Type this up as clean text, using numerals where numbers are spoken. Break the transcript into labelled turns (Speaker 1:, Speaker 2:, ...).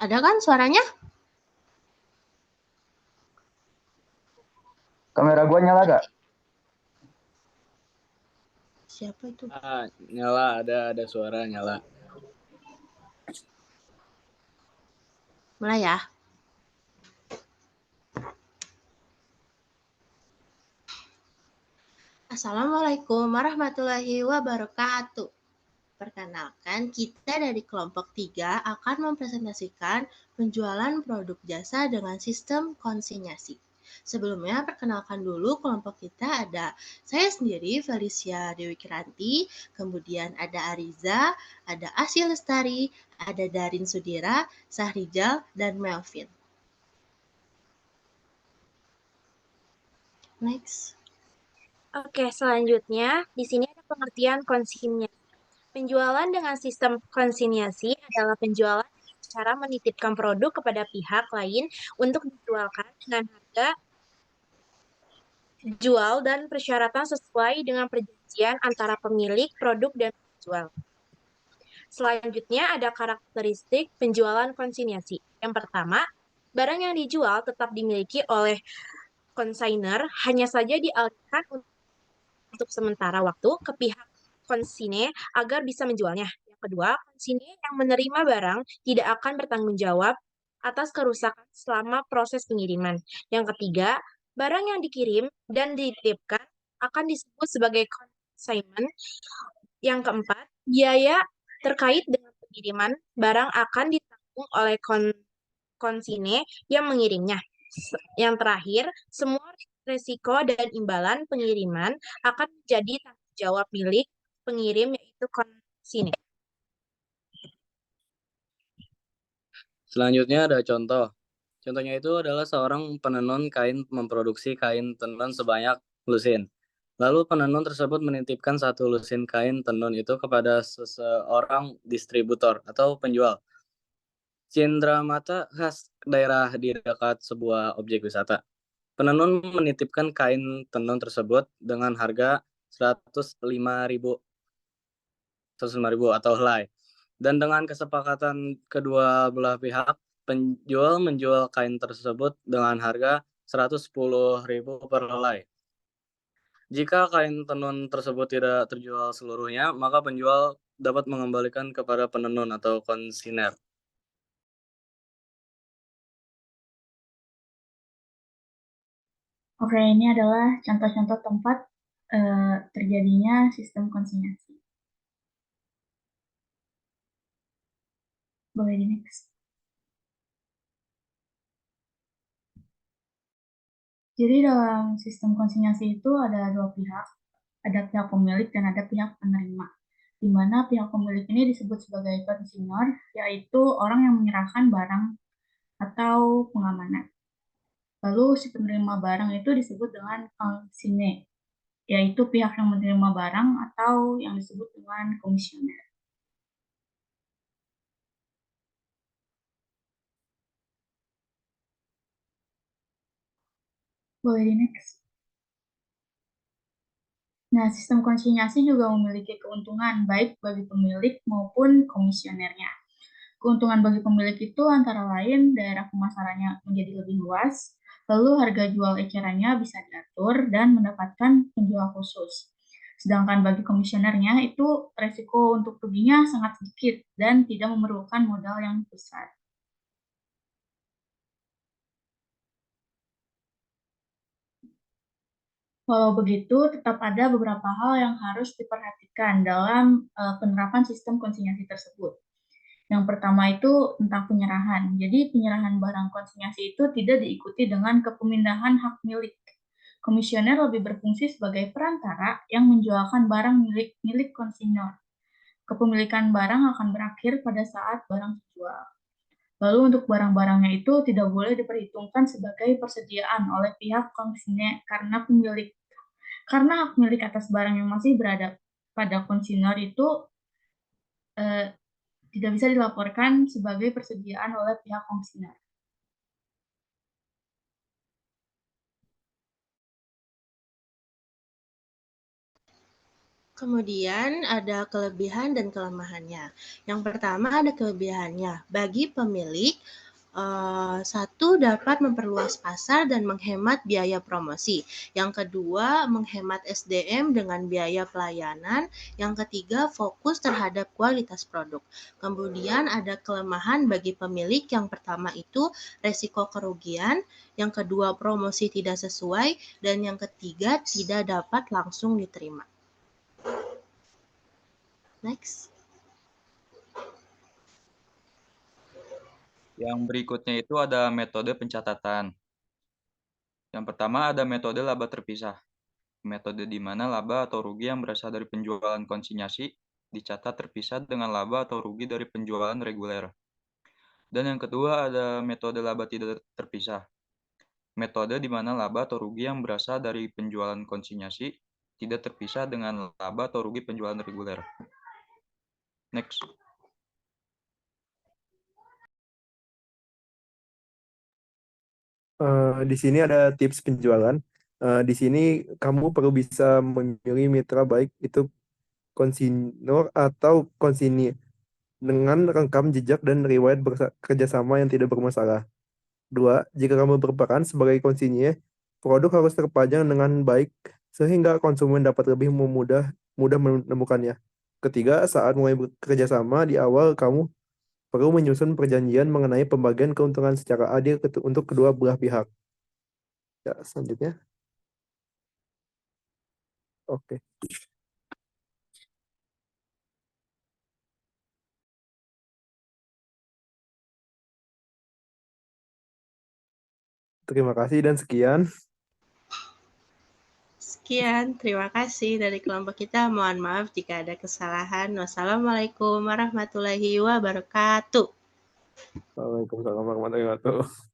Speaker 1: Ada kan suaranya?
Speaker 2: Kamera gua nyala gak?
Speaker 1: Siapa itu?
Speaker 3: Nyala, ada suara nyala.
Speaker 1: Mulai ya. Assalamualaikum warahmatullahi wabarakatuh. Perkenalkan, kita dari kelompok 3 akan mempresentasikan penjualan produk jasa dengan sistem konsinyasi. Sebelumnya, perkenalkan dulu kelompok kita ada saya sendiri, Felicia Dewi Kiranti, kemudian ada Ariza, ada Asya Lestari, ada Darin Sudira, Sahrijal, dan Melvin. Next.
Speaker 4: Oke, selanjutnya di sini ada pengertian konsinyasi. Penjualan dengan sistem konsinyasi adalah penjualan dengan cara menitipkan produk kepada pihak lain untuk dijualkan dengan harga jual dan persyaratan sesuai dengan perjanjian antara pemilik produk dan penjual. Selanjutnya ada karakteristik penjualan konsinyasi. Yang pertama, barang yang dijual tetap dimiliki oleh konsainer, hanya saja dialihkan untuk sementara waktu ke pihak konsine agar bisa menjualnya. Yang kedua, konsine yang menerima barang tidak akan bertanggung jawab atas kerusakan selama proses pengiriman. Yang ketiga, barang yang dikirim dan dititipkan akan disebut sebagai consignment. Yang keempat, biaya terkait dengan pengiriman barang akan ditanggung oleh konsine yang mengirimnya. Yang terakhir, semua risiko dan imbalan pengiriman akan menjadi tanggung jawab milik pengirim, yaitu konsine.
Speaker 3: Selanjutnya ada contoh. Contohnya itu adalah seorang penenun kain memproduksi kain tenun sebanyak lusin. Lalu penenun tersebut menitipkan satu lusin kain tenun itu kepada seseorang distributor atau penjual. Cindramata khas daerah di dekat sebuah objek wisata. Penenun menitipkan kain tenun tersebut dengan harga 105.000 atau helai. Dan dengan kesepakatan kedua belah pihak, penjual menjual kain tersebut dengan harga 110.000 per helai. Jika kain tenun tersebut tidak terjual seluruhnya, maka penjual dapat mengembalikan kepada penenun atau konsiner.
Speaker 5: Oke, ini adalah contoh-contoh tempat terjadinya sistem konsinyasi. Boleh di next. Jadi dalam sistem konsinyasi itu ada dua pihak, ada pihak pemilik dan ada pihak penerima. Di mana pihak pemilik ini disebut sebagai konsinyur, yaitu orang yang menyerahkan barang atau pengamanan. Lalu si penerima barang itu disebut dengan konsine, yaitu pihak yang menerima barang atau yang disebut dengan komisioner. Boleh di next. Nah, sistem konsinyasi juga memiliki keuntungan baik bagi pemilik maupun komisionernya. Keuntungan bagi pemilik itu antara lain daerah pemasarannya menjadi lebih luas, lalu harga jual ecerannya bisa diatur dan mendapatkan penjual khusus. Sedangkan bagi komisionernya itu resiko untuk ruginya sangat sedikit dan tidak memerlukan modal yang besar. Walau begitu, tetap ada beberapa hal yang harus diperhatikan dalam penerapan sistem konsinyasi tersebut. Yang pertama itu tentang penyerahan. Jadi penyerahan barang konsinyasi itu tidak diikuti dengan kepemindahan hak milik. Komisioner lebih berfungsi sebagai perantara yang menjualkan barang milik konsinyur. Kepemilikan barang akan berakhir pada saat barang dijual. Lalu untuk barang-barangnya itu tidak boleh diperhitungkan sebagai persediaan oleh pihak konsinyur karena hak milik atas barang yang masih berada pada konsinyur itu tidak bisa dilaporkan sebagai persediaan oleh pihak konsinyur.
Speaker 1: Kemudian ada kelebihan dan kelemahannya. Yang pertama ada kelebihannya. Bagi pemilik, satu dapat memperluas pasar dan menghemat biaya promosi. Yang kedua, menghemat SDM dengan biaya pelayanan. Yang ketiga, fokus terhadap kualitas produk. Kemudian ada kelemahan bagi pemilik. Yang pertama itu resiko kerugian. Yang kedua, promosi tidak sesuai. Dan yang ketiga, tidak dapat langsung diterima. Next.
Speaker 2: Yang berikutnya itu ada metode pencatatan. Yang pertama ada metode laba terpisah. Metode di mana laba atau rugi yang berasal dari penjualan konsinyasi dicatat terpisah dengan laba atau rugi dari penjualan reguler. Dan yang kedua ada metode laba tidak terpisah. Metode di mana laba atau rugi yang berasal dari penjualan konsinyasi tidak terpisah dengan laba atau rugi penjualan reguler. Next.
Speaker 6: Di sini ada tips penjualan. Di sini kamu perlu bisa memilih mitra baik itu konsinor atau konsinir dengan rekam jejak dan riwayat kerjasama yang tidak bermasalah. 2. Jika kamu berperan sebagai konsinir, produk harus terpajang dengan baik sehingga konsumen dapat lebih mudah menemukannya. Ketiga, saat mulai bekerja sama di awal kamu perlu menyusun perjanjian mengenai pembagian keuntungan secara adil untuk kedua belah pihak. Ya, selanjutnya. Oke. Terima kasih dan sekian.
Speaker 1: Sekian, terima kasih dari kelompok kita. Mohon maaf jika ada kesalahan. Wassalamualaikum warahmatullahi wabarakatuh.
Speaker 6: Waalaikumsalam warahmatullahi wabarakatuh.